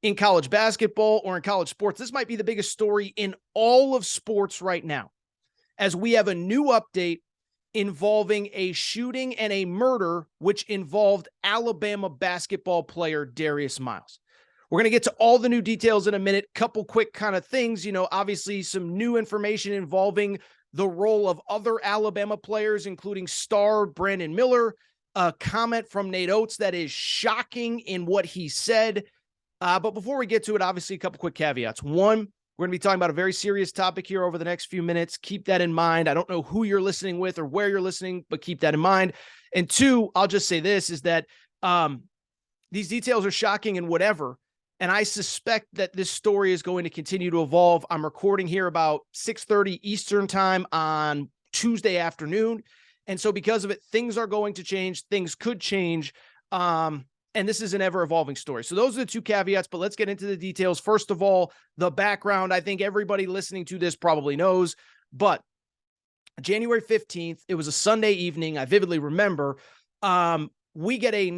in college basketball or in college sports. This might be the biggest story in all of sports right now, as we have a new update involving a shooting and a murder, which involved Alabama basketball player Darius Miles. We're going to get to all the new details in a minute. Couple quick kind of things, obviously some new information involving the role of other Alabama players, including star Brandon Miller, a comment from Nate Oates that is shocking in what he said. But before we get to it, obviously a couple quick caveats. One, we're going to be talking about a very serious topic here over the next few minutes. Keep that in mind. I don't know who you're listening with or where you're listening, but keep that in mind. And two, I'll just say this, is that these details are shocking and whatever. And I suspect that this story is going to continue to evolve. I'm recording here about 6:30 Eastern time on Tuesday afternoon. And so because of it, things are going to change. Things could change. And this is an ever-evolving story. So those are the two caveats, but let's get into the details. First of all, the background. I think everybody listening to this probably knows, but January 15th, it was a Sunday evening. I vividly remember, we get a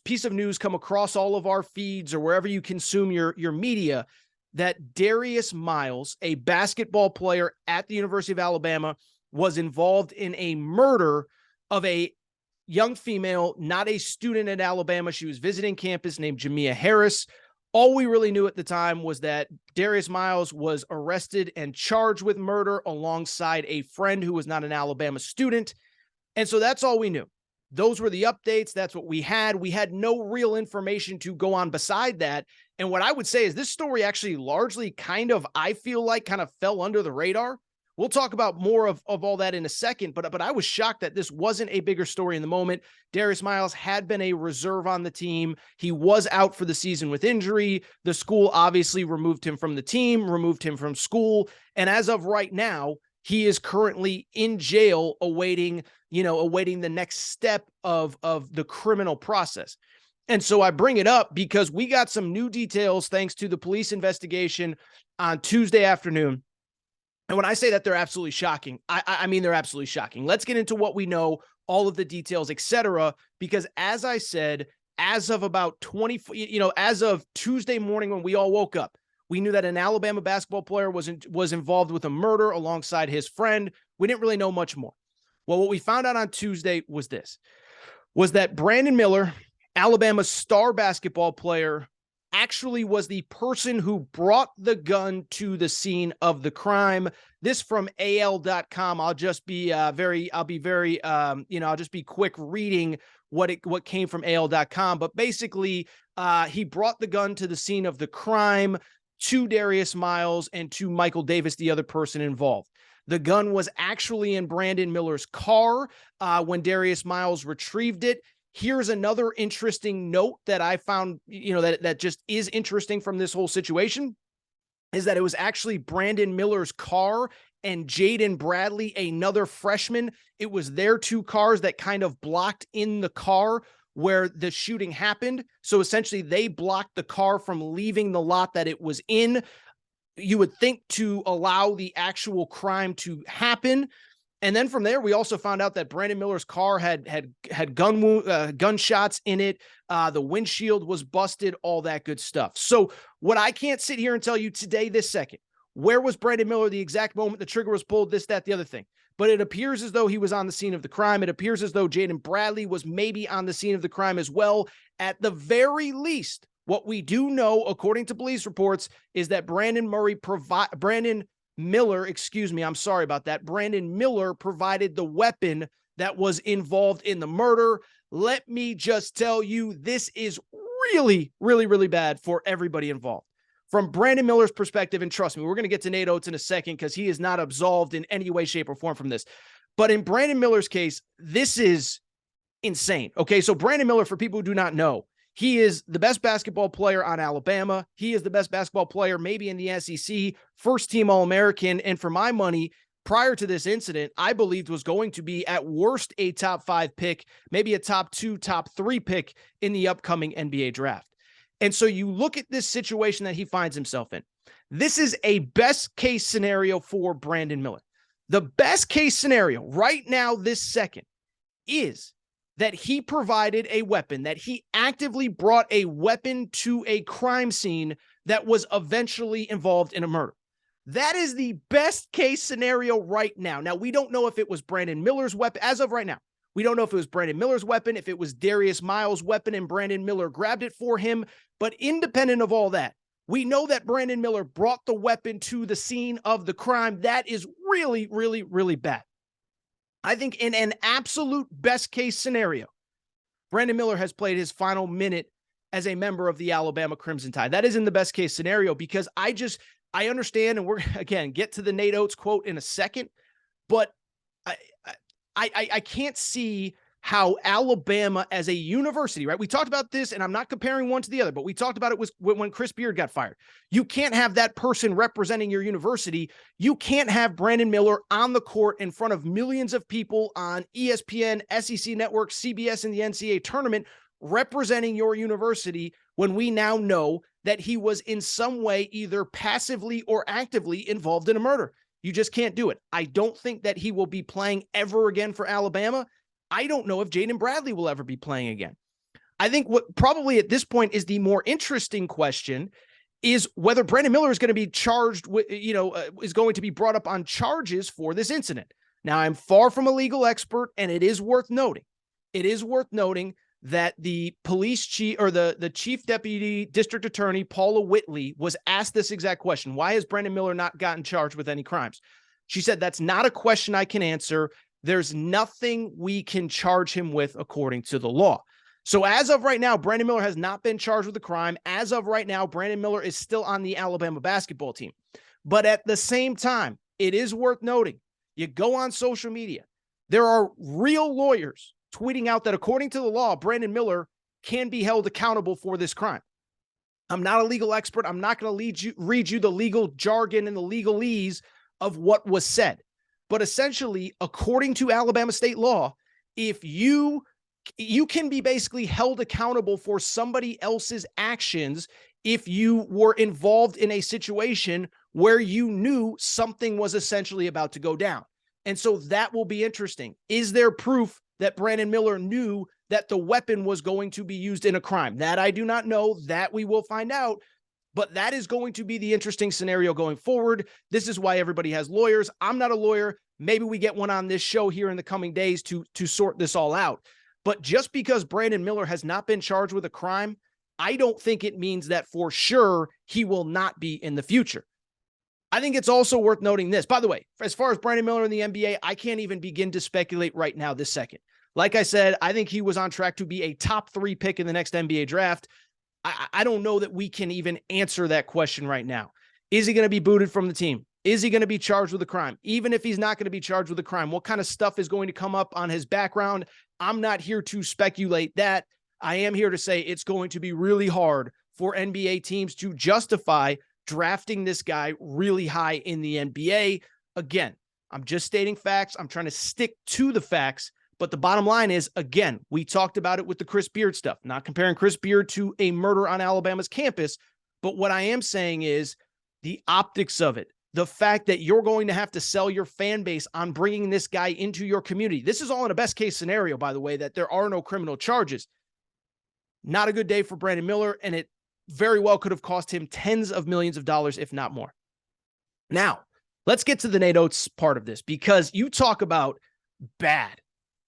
piece of news come across all of our feeds or wherever you consume your media, that Darius Miles, a basketball player at the University of Alabama, was involved in a murder of a young female, not a student at Alabama. She was visiting campus, named Jamia Harris. All we really knew at the time was that Darius Miles was arrested and charged with murder alongside a friend who was not an Alabama student. And so that's all we knew. Those were the updates. That's what we had. We had no real information to go on beside that. And what I would say is this story actually largely I feel like kind of fell under the radar. We'll talk about more of all that in a second, but I was shocked that this wasn't a bigger story in the moment. Darius Miles had been a reserve on the team. He was out for the season with injury. The school obviously removed him from the team, removed him from school. And as of right now, he is currently in jail awaiting the next step of the criminal process. And so I bring it up because we got some new details thanks to the police investigation on Tuesday afternoon. And when I say that they're absolutely shocking, I mean they're absolutely shocking. Let's get into what we know, all of the details, etc. Because as I said, as of about as of Tuesday morning when we all woke up, we knew that an Alabama basketball player was involved with a murder alongside his friend. We didn't really know much more. Well, what we found out on Tuesday was that Brandon Miller, Alabama's star basketball player, actually was the person who brought the gun to the scene of the crime. This from AL.com. I'll just be quick reading what came from AL.com. But basically, he brought the gun to the scene of the crime to Darius Miles and to Michael Davis, the other person involved. The gun was actually in Brandon Miller's car when Darius Miles retrieved it. Here's another interesting note that I found, that just is interesting from this whole situation, is that it was actually Brandon Miller's car and Jaden Bradley, another freshman. It was their two cars that kind of blocked in the car where the shooting happened. So essentially they blocked the car from leaving the lot that it was in. You would think to allow the actual crime to happen. And then from there, we also found out that Brandon Miller's car had gunshots in it. The windshield was busted, all that good stuff. So what I can't sit here and tell you today, this second, where was Brandon Miller the exact moment the trigger was pulled, this, that, the other thing. But it appears as though he was on the scene of the crime. It appears as though Jaden Bradley was maybe on the scene of the crime as well. At the very least, what we do know, according to police reports, is that Brandon Miller provided the weapon that was involved in the murder. Let me just tell you, this is really, really, really bad for everybody involved. From Brandon Miller's perspective, and trust me, we're going to get to Nate Oates in a second because he is not absolved in any way, shape, or form from this. But in Brandon Miller's case, this is insane. Okay, so Brandon Miller, for people who do not know, he is the best basketball player on Alabama. He is the best basketball player maybe in the SEC, first-team All-American. And for my money, prior to this incident, I believed was going to be at worst a top 5 pick, maybe a top 2, top 3 pick in the upcoming NBA draft. And so you look at this situation that he finds himself in. This is a best-case scenario for Brandon Miller. The best-case scenario right now, this second, is that he provided a weapon, that he actively brought a weapon to a crime scene that was eventually involved in a murder. That is the best case scenario right now. Now, we don't know if it was Brandon Miller's weapon as of right now. We don't know if it was Brandon Miller's weapon, if it was Darius Miles' weapon and Brandon Miller grabbed it for him. But independent of all that, we know that Brandon Miller brought the weapon to the scene of the crime. That is really, really, really bad. I think in an absolute best case scenario, Brandon Miller has played his final minute as a member of the Alabama Crimson Tide. That is in the best case scenario, because I understand, and we're, again, get to the Nate Oates quote in a second, but I can't see how Alabama as a university, right? We talked about this, and I'm not comparing one to the other, but we talked about it when Chris Beard got fired. You can't have that person representing your university. You can't have Brandon Miller on the court in front of millions of people on ESPN, SEC Network, CBS, and the NCAA tournament representing your university when we now know that he was in some way either passively or actively involved in a murder. You just can't do it. I don't think that he will be playing ever again for Alabama. I don't know if Jaden Bradley will ever be playing again. I think what probably at this point is the more interesting question is whether Brandon Miller is going to be charged with, is going to be brought up on charges for this incident. Now, I'm far from a legal expert, and it is worth noting. That the police chief, or the chief deputy district attorney, Paula Whitley, was asked this exact question. Why has Brandon Miller not gotten charged with any crimes? She said, that's not a question I can answer. There's nothing we can charge him with according to the law. So as of right now, Brandon Miller has not been charged with a crime. As of right now, Brandon Miller is still on the Alabama basketball team. But at the same time, it is worth noting, you go on social media, there are real lawyers tweeting out that according to the law, Brandon Miller can be held accountable for this crime. I'm not a legal expert. I'm not going to read you the legal jargon and the legalese of what was said. But essentially, according to Alabama state law, if you can be basically held accountable for somebody else's actions if you were involved in a situation where you knew something was essentially about to go down. And so that will be interesting. Is there proof that Brandon Miller knew that the weapon was going to be used in a crime? That I do not know. That we will find out. But that is going to be the interesting scenario going forward. This is why everybody has lawyers. I'm not a lawyer. Maybe we get one on this show here in the coming days to sort this all out. But just because Brandon Miller has not been charged with a crime, I don't think it means that for sure he will not be in the future. I think it's also worth noting this. By the way, as far as Brandon Miller in the NBA, I can't even begin to speculate right now this second. Like I said, I think he was on track to be a top 3 pick in the next NBA draft. I don't know that we can even answer that question right now. Is he going to be booted from the team? Is he going to be charged with a crime? Even if he's not going to be charged with a crime, what kind of stuff is going to come up on his background? I'm not here to speculate that. I am here to say it's going to be really hard for NBA teams to justify drafting this guy really high in the NBA. Again, I'm just stating facts. I'm trying to stick to the facts. But the bottom line is, again, we talked about it with the Chris Beard stuff, not comparing Chris Beard to a murder on Alabama's campus. But what I am saying is the optics of it, the fact that you're going to have to sell your fan base on bringing this guy into your community. This is all in a best case scenario, by the way, that there are no criminal charges. Not a good day for Brandon Miller, and it very well could have cost him tens of millions of dollars, if not more. Now, let's get to the Nate Oates part of this, because you talk about bad.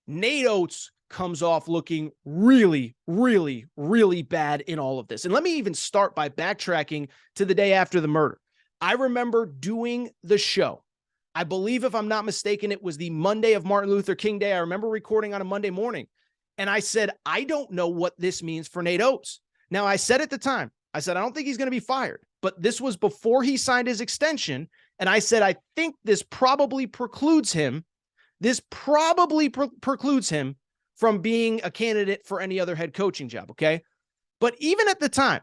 Nate Oates comes off looking really, really, really bad in all of this. And let me even start by backtracking to the day after the murder. I remember doing the show. I believe, if I'm not mistaken, it was the Monday of Martin Luther King Day. I remember recording on a Monday morning. And I said, I don't know what this means for Nate Oates. Now, I said at the time, I said, I don't think he's going to be fired. But this was before he signed his extension. And I said, I think this probably precludes him. This probably precludes him from being a candidate for any other head coaching job, okay? But even at the time,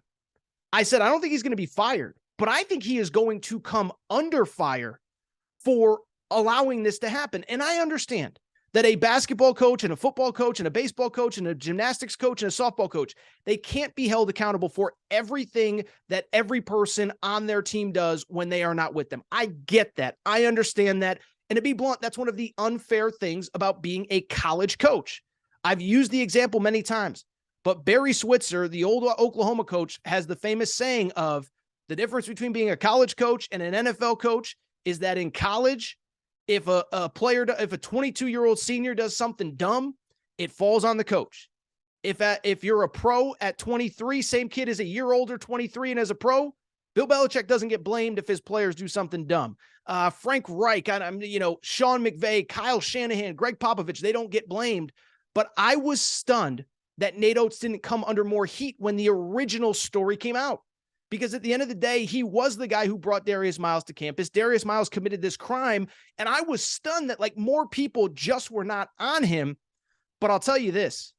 I said, I don't think he's going to be fired, but I think he is going to come under fire for allowing this to happen. And I understand that a basketball coach and a football coach and a baseball coach and a gymnastics coach and a softball coach, they can't be held accountable for everything that every person on their team does when they are not with them. I get that. I understand that. And to be blunt, that's one of the unfair things about being a college coach. I've used the example many times, but Barry Switzer, the old Oklahoma coach, has the famous saying of the difference between being a college coach and an NFL coach is that in college, if a 22-year-old senior does something dumb, it falls on the coach. If you're a pro at 23, same kid is a year older, 23, and as a pro, Bill Belichick doesn't get blamed if his players do something dumb. Frank Reich, Sean McVay, Kyle Shanahan, Greg Popovich, they don't get blamed. But I was stunned that Nate Oates didn't come under more heat when the original story came out. Because at the end of the day, he was the guy who brought Darius Miles to campus. Darius Miles committed this crime, and I was stunned that more people just were not on him. But I'll tell you this,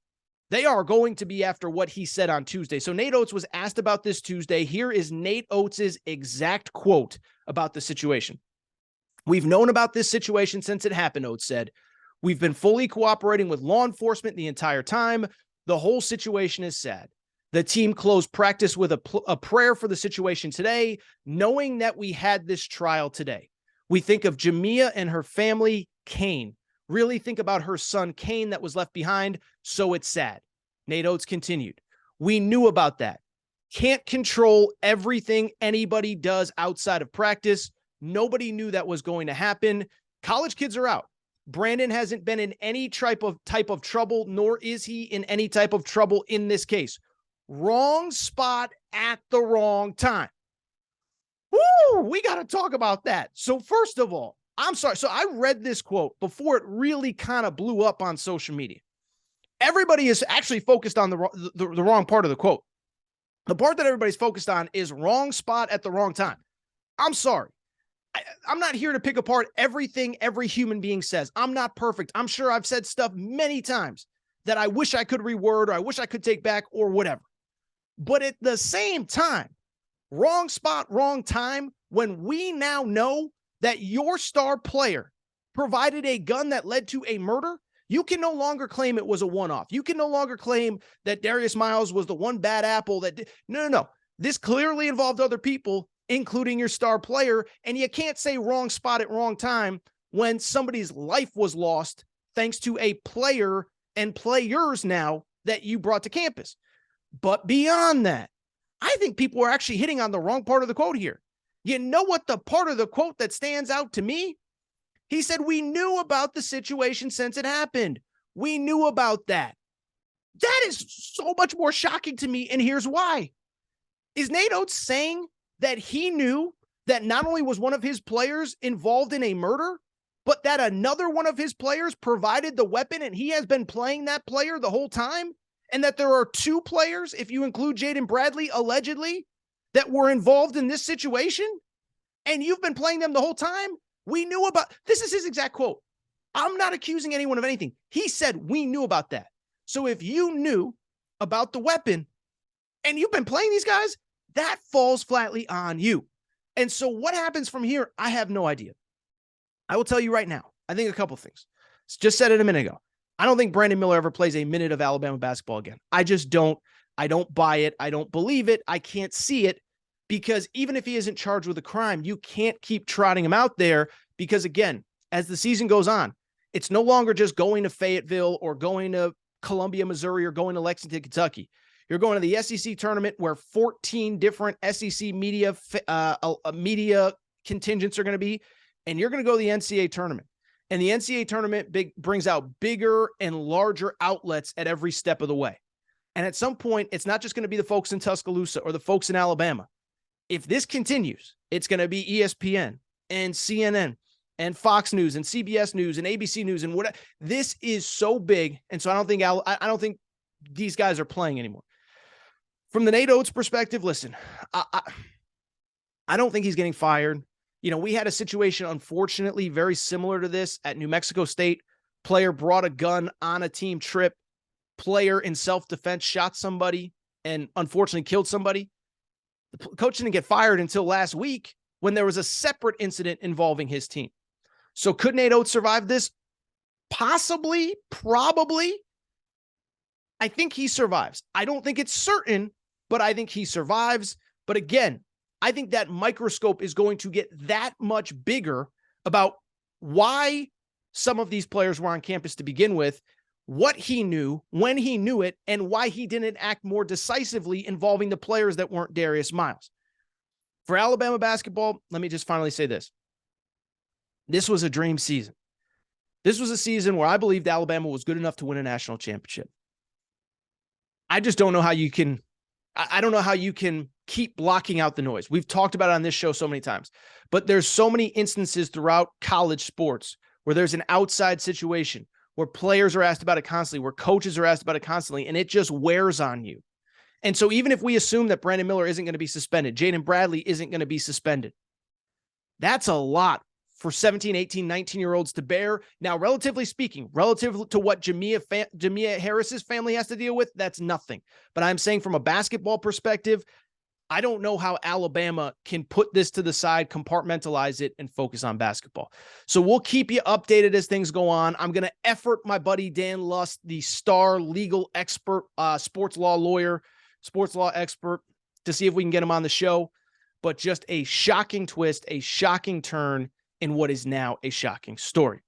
they are going to be after what he said on Tuesday. So Nate Oates was asked about this Tuesday. Here is Nate Oates' exact quote about the situation. "We've known about this situation since it happened," Oates said. "We've been fully cooperating with law enforcement the entire time. The whole situation is sad. The team closed practice with a prayer for the situation today, knowing that we had this trial today. We think of Jamia and her family, Kane. Really think about her son, Kane, that was left behind, so it's sad." Nate Oates continued, "We knew about that. Can't control everything anybody does outside of practice. Nobody knew that was going to happen. College kids are out. Brandon hasn't been in any type of trouble, nor is he in any type of trouble in this case. Wrong spot at the wrong time." Woo, we got to talk about that. So first of all, I'm sorry. So I read this quote before it really kind of blew up on social media. Everybody is actually focused on the wrong part of the quote. The part that everybody's focused on is wrong spot at the wrong time. I'm sorry. I'm not here to pick apart everything every human being says. I'm not perfect. I'm sure I've said stuff many times that I wish I could reword or I wish I could take back or whatever. But at the same time, wrong spot, wrong time, when we now know that your star player provided a gun that led to a murder, you can no longer claim it was a one-off. You can no longer claim that Darius Miles was the one bad apple that did. No. This clearly involved other people, including your star player, and you can't say wrong spot at wrong time when somebody's life was lost thanks to a player and players now that you brought to campus. But beyond that, I think people are actually hitting on the wrong part of the quote here. You know what the part of the quote that stands out to me? He said, "We knew about the situation since it happened. We knew about that." That is so much more shocking to me, and here's why. Is Nate Oates saying that he knew that not only was one of his players involved in a murder, but that another one of his players provided the weapon and he has been playing that player the whole time? And that there are two players, if you include Jaden Bradley, allegedly, that were involved in this situation? And you've been playing them the whole time? We knew about, this is his exact quote. I'm not accusing anyone of anything. He said, we knew about that. So if you knew about the weapon and you've been playing these guys, that falls flatly on you. And so what happens from here, I have no idea. I will tell you right now, I think a couple things. Just said it a minute ago. I don't think Brandon Miller ever plays a minute of Alabama basketball again. I just don't. I don't buy it. I don't believe it. I can't see it, because even if he isn't charged with a crime, you can't keep trotting him out there, because again, as the season goes on, it's no longer just going to Fayetteville or going to Columbia, Missouri, or going to Lexington, Kentucky. You're going to the SEC tournament where 14 different SEC media contingents are going to be, and you're going to go to the NCAA tournament. And the NCAA tournament brings out bigger and larger outlets at every step of the way. And at some point, it's not just going to be the folks in Tuscaloosa or the folks in Alabama. If this continues, it's going to be ESPN and CNN and Fox News and CBS News and ABC News and whatever. This is so big, and so I don't think these guys are playing anymore. From the Nate Oates perspective, listen, I don't think he's getting fired. You know, we had a situation, unfortunately, very similar to this at New Mexico State. Player brought a gun on a team trip. Player in self-defense shot somebody and unfortunately killed somebody. The coach didn't get fired until last week when there was a separate incident involving his team. So could Nate Oates survive this? Possibly, probably. I think he survives. I don't think it's certain, but I think he survives. But again, I think that microscope is going to get that much bigger about why some of these players were on campus to begin with, what he knew, when he knew it, and why he didn't act more decisively involving the players that weren't Darius Miles. For Alabama basketball, let me just finally say this. This was a dream season. This was a season where I believed Alabama was good enough to win a national championship. I just don't know how you can, I don't know how you can keep blocking out the noise. We've talked about it on this show so many times, but there's so many instances throughout college sports where there's an outside situation, where players are asked about it constantly, where coaches are asked about it constantly, and it just wears on you. And so even if we assume that Brandon Miller isn't going to be suspended, Jaden Bradley isn't going to be suspended, that's a lot for 17, 18, 19-year-olds to bear. Now, relatively speaking, relative to what Jamia Harris's family has to deal with, that's nothing. But I'm saying from a basketball perspective, I don't know how Alabama can put this to the side, compartmentalize it, and focus on basketball. So we'll keep you updated as things go on. I'm going to effort my buddy Dan Lust, the star legal expert, sports law lawyer, sports law expert, to see if we can get him on the show. But just a shocking twist, a shocking turn in what is now a shocking story.